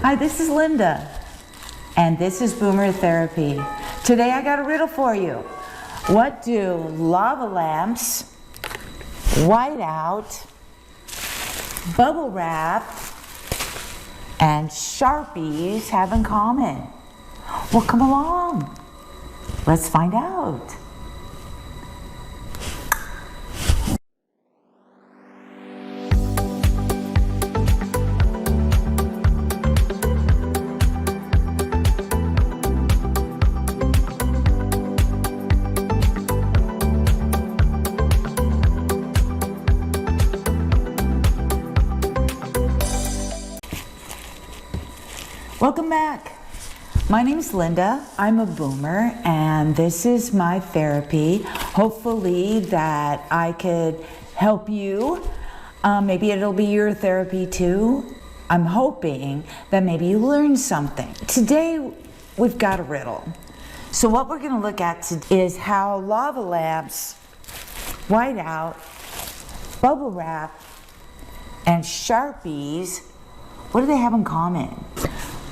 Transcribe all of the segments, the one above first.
Hi, this is Linda, and this is Boomer Therapy. Today I got a riddle for you. What do lava lamps, whiteout, bubble wrap, and Sharpies have in common? Well, come along. Let's find out. Welcome back. My name's Linda. I'm a boomer, and this is my therapy. Hopefully that I could help you. Maybe it'll be your therapy too. I'm hoping that maybe you learn something. Today we've got a riddle. So what we're going to look at is how lava lamps, whiteout, bubble wrap, and Sharpies, what do they have in common?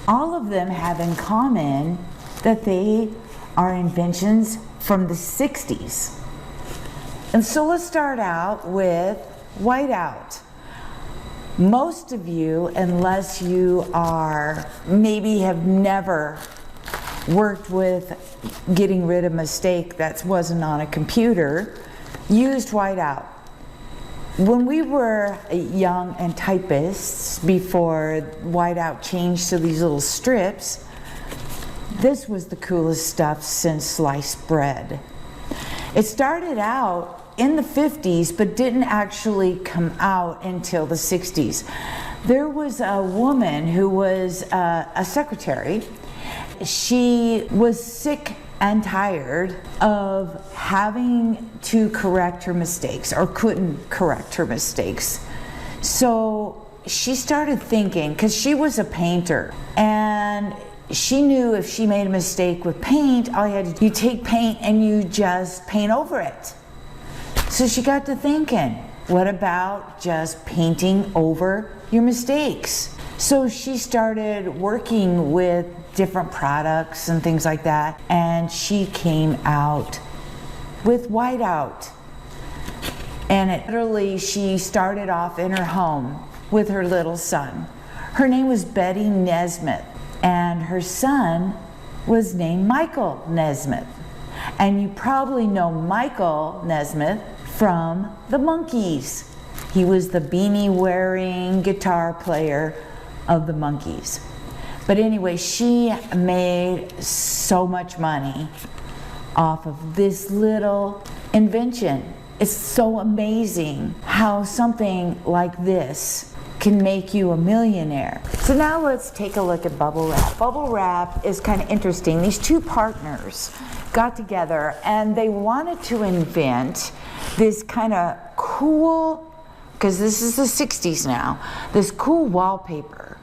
All of them have in common that they are inventions from the 60s. And so let's start out with whiteout. Most of you, unless you are, maybe have never worked with getting rid of a mistake that wasn't on a computer, used whiteout. When we were young and typists, before whiteout changed to these little strips, this was the coolest stuff since sliced bread. It started out in the 50s, but didn't actually come out until the 60s. There was a woman who was a secretary. She was sick and tired of having to correct her mistakes, or couldn't correct her mistakes. So she started thinking, because she was a painter, and she knew if she made a mistake with paint, all you had to do, you take paint and you just paint over it. So she got to thinking, what about just painting over your mistakes? So she started working with different products and things like that, and she came out with whiteout. And literally, she started off in her home with her little son. Her name was Betty Nesmith, and her son was named Michael Nesmith. And you probably know Michael Nesmith from the Monkees. He was the beanie-wearing guitar player of the Monkees. But anyway, she made so much money off of this little invention. It's so amazing how something like this can make you a millionaire. So now let's take a look at bubble wrap. Bubble wrap is kind of interesting. These two partners got together and they wanted to invent this kind of cool, because this is the 60s now, this cool wallpaper.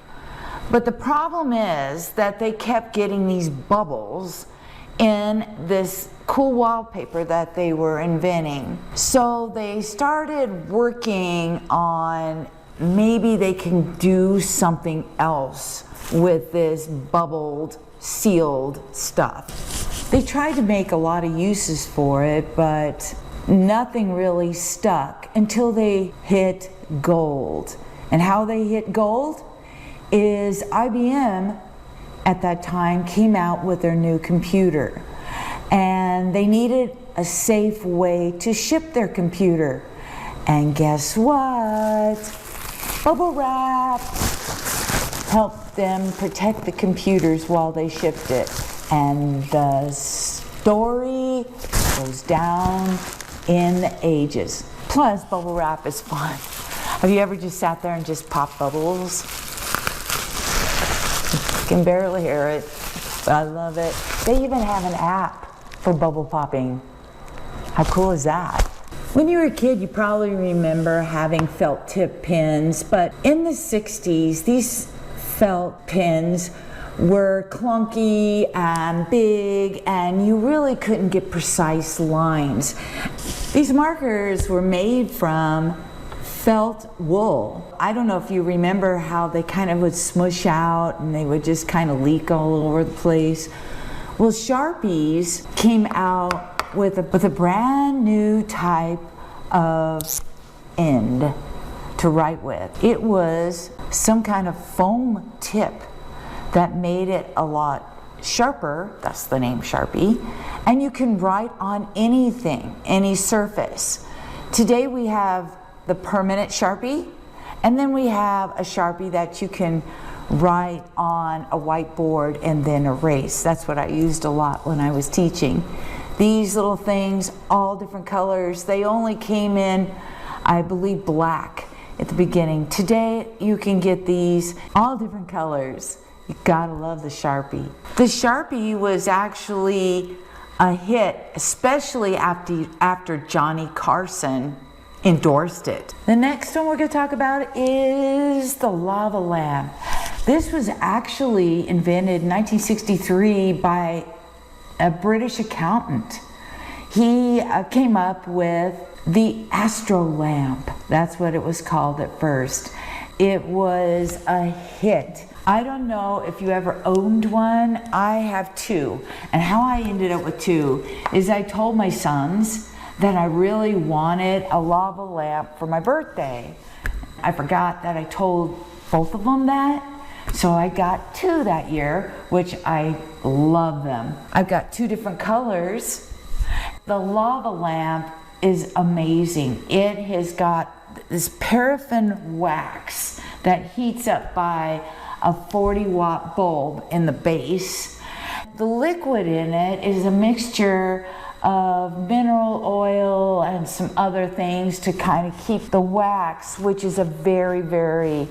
But the problem is that they kept getting these bubbles in this cool wallpaper that they were inventing. So they started working on maybe they can do something else with this bubbled, sealed stuff. They tried to make a lot of uses for it, but nothing really stuck until they hit gold. And how they hit gold is IBM at that time came out with their new computer, and they needed a safe way to ship their computer. And guess what? Bubble wrap helped them protect the computers while they shipped it. And the story goes down in the ages. Plus, bubble wrap is fun. Have you ever just sat there and just popped bubbles? Can barely hear it, but I love it. They even have an app for bubble popping. How cool is that? When you were a kid, you probably remember having felt tip pins, but in the 60s, these felt pins were clunky and big, and you really couldn't get precise lines. These markers were made from felt wool. I don't know if you remember how they kind of would smush out and they would just kind of leak all over the place. Well, Sharpies came out with a brand new type of end to write with. It was some kind of foam tip that made it a lot sharper, that's the name Sharpie, and you can write on anything, any surface. Today we have the permanent Sharpie, and then we have a Sharpie that you can write on a whiteboard and then erase. That's what I used a lot when I was teaching. These little things, all different colors, they only came in, I believe, black at the beginning. Today you can get these all different colors. You gotta love the Sharpie. The Sharpie was actually a hit, especially after Johnny Carson endorsed it. The next one we're going to talk about is the lava lamp. This was actually invented in 1963 by a British accountant. He came up with the astro lamp. That's what it was called at first. It was a hit. I don't know if you ever owned one. I have two. And how I ended up with two is I told my sons that I really wanted a lava lamp for my birthday. I forgot that I told both of them that. So I got two that year, which I love them. I've got two different colors. The lava lamp is amazing. It has got this paraffin wax that heats up by a 40-watt bulb in the base. The liquid in it is a mixture of mineral oil and some other things to kind of keep the wax, which is a very, very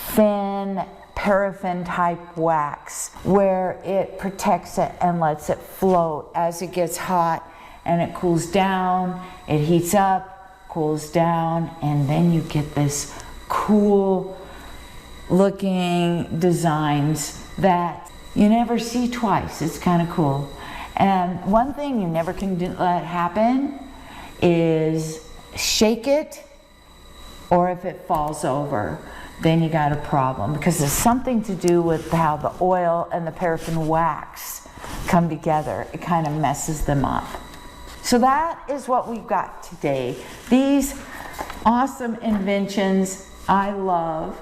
thin paraffin type wax, where it protects it and lets it float as it gets hot, and it cools down, it heats up, cools down, and then you get this cool looking designs that you never see twice. It's kind of cool. And one thing you never can let happen is shake it, or if it falls over, then you got a problem, because it's something to do with how the oil and the paraffin wax come together. It kind of messes them up. So that is what we've got today. These awesome inventions I love,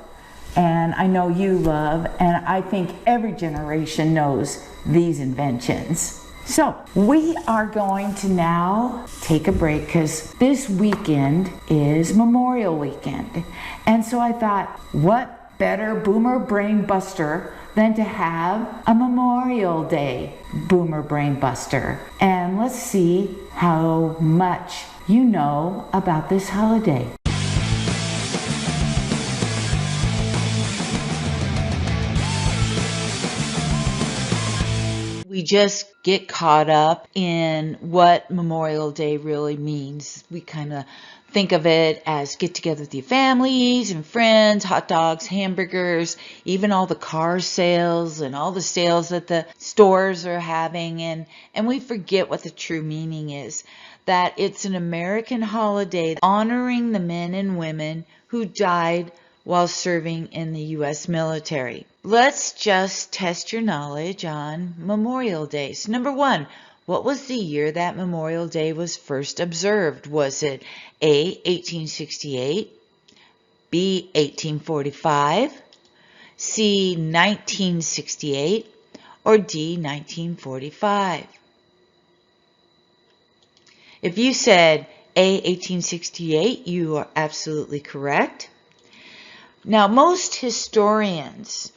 and I know you love, and I think every generation knows these inventions. So we are going to now take a break because this weekend is Memorial Weekend. And so I thought, what better Boomer Brain Buster than to have a Memorial Day Boomer Brain Buster. And let's see how much you know about this holiday. We just get caught up in what Memorial Day really means. We kind of think of it as get together with your families and friends, hot dogs, hamburgers, even all the car sales and all the sales that the stores are having. And we forget what the true meaning is, that it's an American holiday honoring the men and women who died while serving in the U.S. military. Let's just test your knowledge on Memorial Day. So number one, what was the year that Memorial Day was first observed? Was it A, 1868, B, 1845, C, 1968, or D, 1945? If you said A, 1868, you are absolutely correct. Now, most historians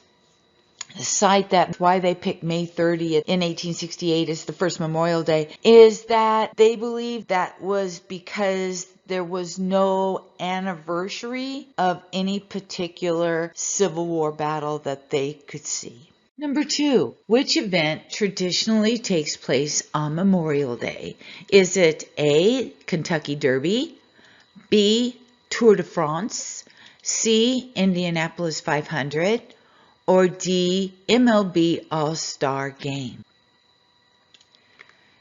cite that why they picked May 30th in 1868 as the first Memorial Day is that they believe that was because there was no anniversary of any particular Civil War battle that they could see. Number two, which event traditionally takes place on Memorial Day? Is it A, Kentucky Derby, B, Tour de France, C, Indianapolis 500, or D, MLB All-Star Game?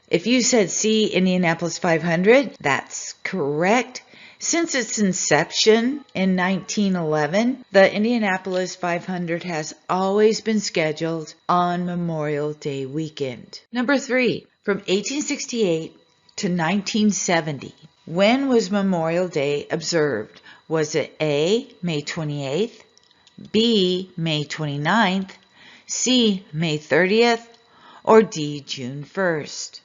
If you said C, Indianapolis 500, that's correct. Since its inception in 1911, the Indianapolis 500 has always been scheduled on Memorial Day weekend. Number 3, from 1868 to 1970, when was Memorial Day observed? Was it A, May 28th, B, May 29th, C, May 30th, or D, June 1st?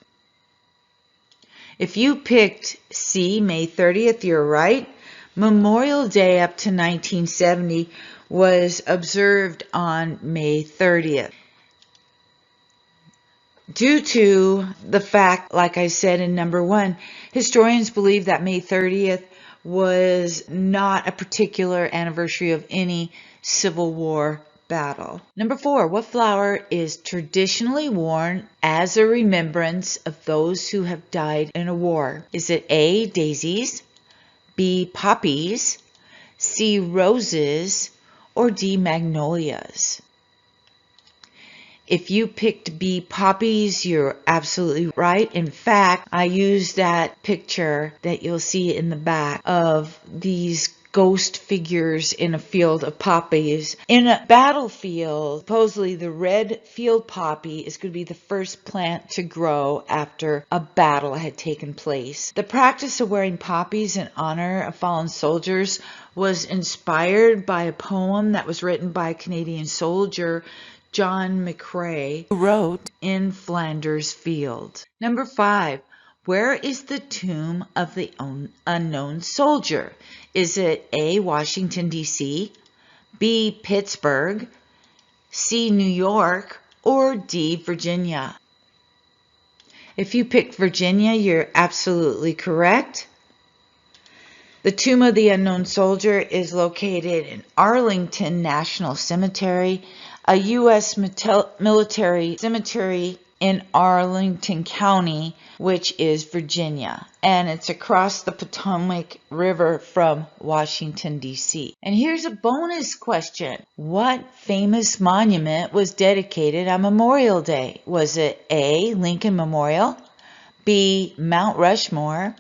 If you picked C, May 30th, you're right. Memorial Day up to 1970 was observed on May 30th. Due to the fact, like I said in number 1, historians believe that May 30th was not a particular anniversary of any Civil War battle. Number 4, what flower is traditionally worn as a remembrance of those who have died in a war? Is it A, daisies, B, poppies, C, roses, or D, magnolias? If you picked B, poppies, you're absolutely right. In fact, I used that picture that you'll see in the back of these ghost figures in a field of poppies. In a battlefield, supposedly the red field poppy is going to be the first plant to grow after a battle had taken place. The practice of wearing poppies in honor of fallen soldiers was inspired by a poem that was written by a Canadian soldier, John McCrae, who wrote In Flanders Field. Number 5, where is the tomb of the unknown soldier? Is it A, Washington, D.C., B, Pittsburgh, C, New York, or D, Virginia? If you picked Virginia, you're absolutely correct. The tomb of the unknown soldier is located in Arlington National Cemetery, a U.S. military cemetery in Arlington County, which is Virginia, and it's across the Potomac River from Washington, D.C. And here's a bonus question. What famous monument was dedicated on Memorial Day? Was it A, Lincoln Memorial, B, Mount Rushmore,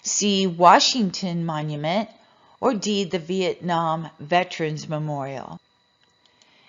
C, Washington Monument, or D, the Vietnam Veterans Memorial?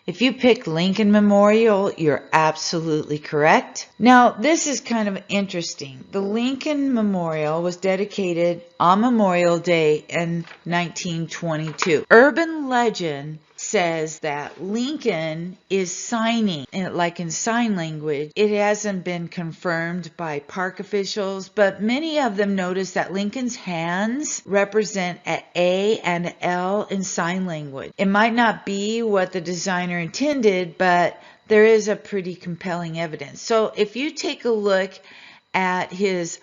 If you pick Lincoln Memorial, you're absolutely correct. Now, this is kind of interesting. The Lincoln Memorial was dedicated on Memorial Day in 1922. Urban legend says that Lincoln is signing, like in sign language. It hasn't been confirmed by park officials, but many of them notice that Lincoln's hands represent an A and an L in sign language. It might not be what the designer intended, but there is a pretty compelling evidence. So if you take a look at his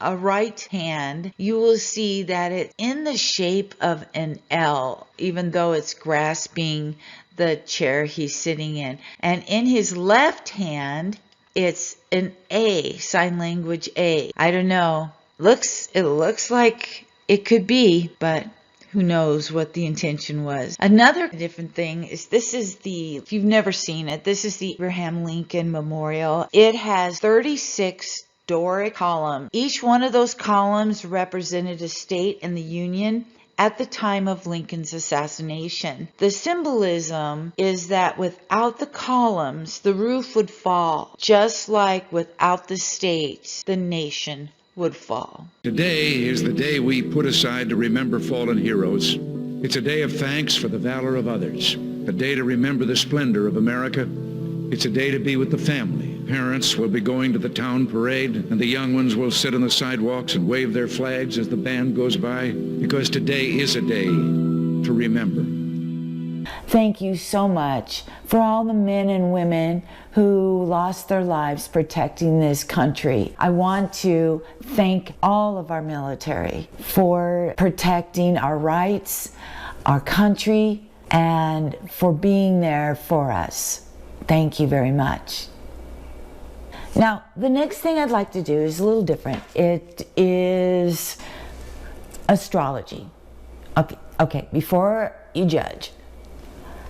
right hand, you will see that it's in the shape of an L, even though it's grasping the chair he's sitting in. And in his left hand, it's an A, sign language A. I don't know. It looks like it could be, but who knows what the intention was. Another different thing is if you've never seen it, this is the Abraham Lincoln Memorial. It has 36 Doric columns. Each one of those columns represented a state in the Union at the time of Lincoln's assassination. The symbolism is that without the columns, the roof would fall, just like without the states, the nation would fall. Today is the day we put aside to remember fallen heroes. It's a day of thanks for the valor of others, a day to remember the splendor of America. It's a day to be with the family. Parents will be going to the town parade, and the young ones will sit on the sidewalks and wave their flags as the band goes by, because today is a day to remember. Thank you so much for all the men and women who lost their lives protecting this country. I want to thank all of our military for protecting our rights, our country, and for being there for us. Thank you very much. Now, the next thing I'd like to do is a little different. It is astrology. Okay, before you judge,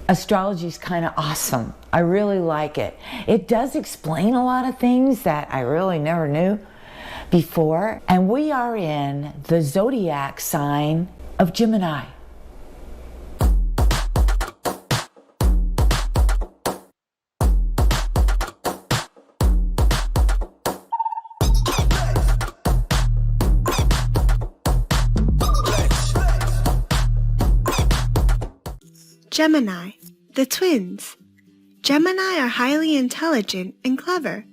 astrology is kind of awesome. I really like it. It does explain a lot of things that I really never knew, before, and we are in the zodiac sign of Gemini. Gemini, the twins. Gemini are highly intelligent and clever.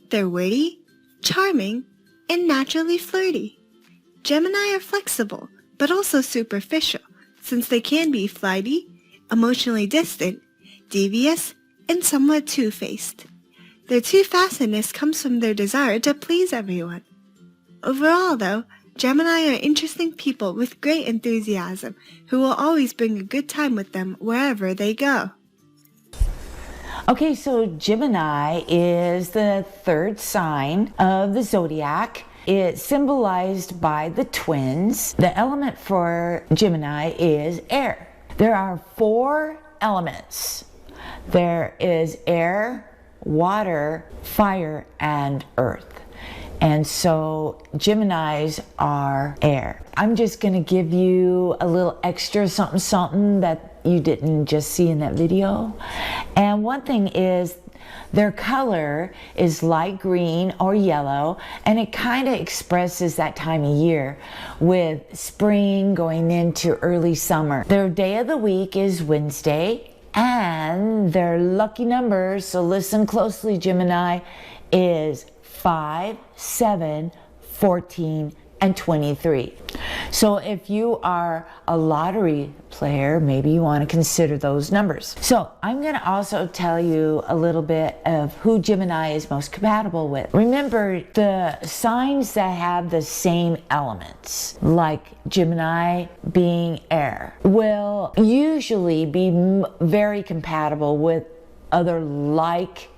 They're witty, charming, and naturally flirty. Gemini are flexible, but also superficial, since they can be flighty, emotionally distant, devious, and somewhat two-faced. Their two-facedness comes from their desire to please everyone. Overall, though, Gemini are interesting people with great enthusiasm who will always bring a good time with them wherever they go. Okay, so Gemini is the third sign of the zodiac. It's symbolized by the twins. The element for Gemini is air. There are 4 elements. There is air, water, fire, and earth. And so Geminis are air. I'm just going to give you a little extra something that you didn't just see in that video. And one thing is their color is light green or yellow, and it kind of expresses that time of year with spring going into early summer. Their day of the week is Wednesday, and their lucky numbers, so listen closely Gemini, is 5, 7, 14, and 23. So if you are a lottery player, maybe you want to consider those numbers. So I'm going to also tell you a little bit of who Gemini is most compatible with. Remember, the signs that have the same elements, like Gemini being air, will usually be very compatible with other like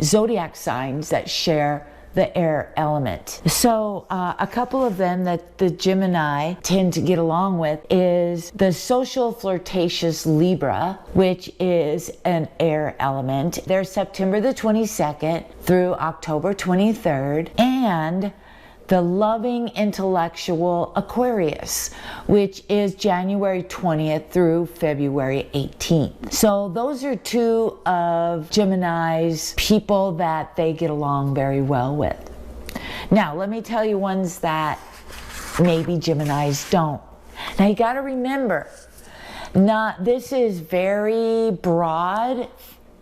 zodiac signs that share the air element. So a couple of them that the Gemini tend to get along with is the social flirtatious Libra, which is an air element. They're September the 22nd through October 23rd, and the loving intellectual Aquarius, which is January 20th through February 18th. So those are 2 of Gemini's people that they get along very well with. Now, let me tell you ones that maybe Geminis don't. Now, you got to remember, this is very broad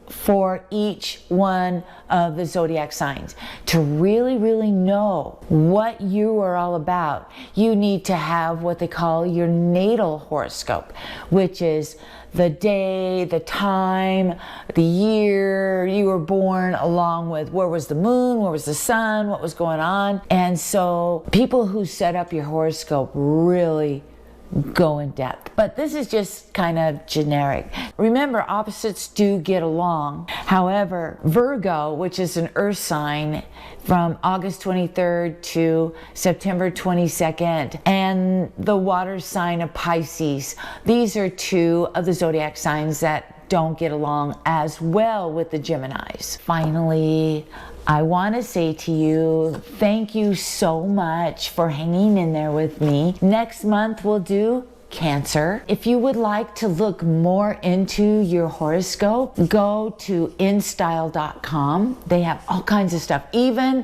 for each one of the zodiac signs. To really know what you are all about, you need to have what they call your natal horoscope, which is the day, the time, the year you were born, along with where was the moon, where was the sun, what was going on. And so people who set up your horoscope really go in depth, but this is just kind of generic. Remember, opposites do get along. However, Virgo, which is an earth sign, from August 23rd to September 22nd, and the water sign of Pisces, these are 2 of the zodiac signs that don't get along as well with the Geminis. Finally, I want to say to you, thank you so much for hanging in there with me. Next month we'll do Cancer. If you would like to look more into your horoscope, go to instyle.com. They have all kinds of stuff, even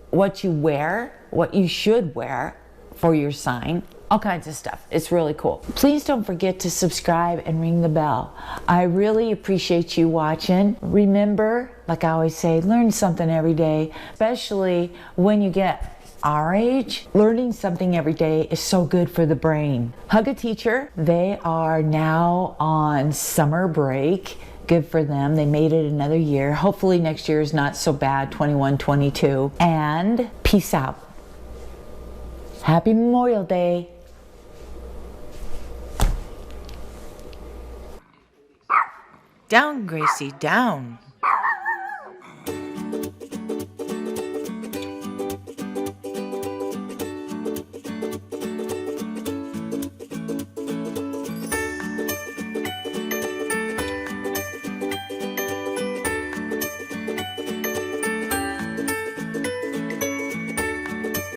what you wear, what you should wear for your sign. All kinds of stuff. It's really cool. Please don't forget to subscribe and ring the bell. I really appreciate you watching. Remember, like I always say, learn something every day, especially when you get our age. Learning something every day is so good for the brain. Hug a Teacher. They are now on summer break. Good for them. They made it another year. Hopefully next year is not so bad, 21, 22. And peace out. Happy Memorial Day. Down, Gracie, down.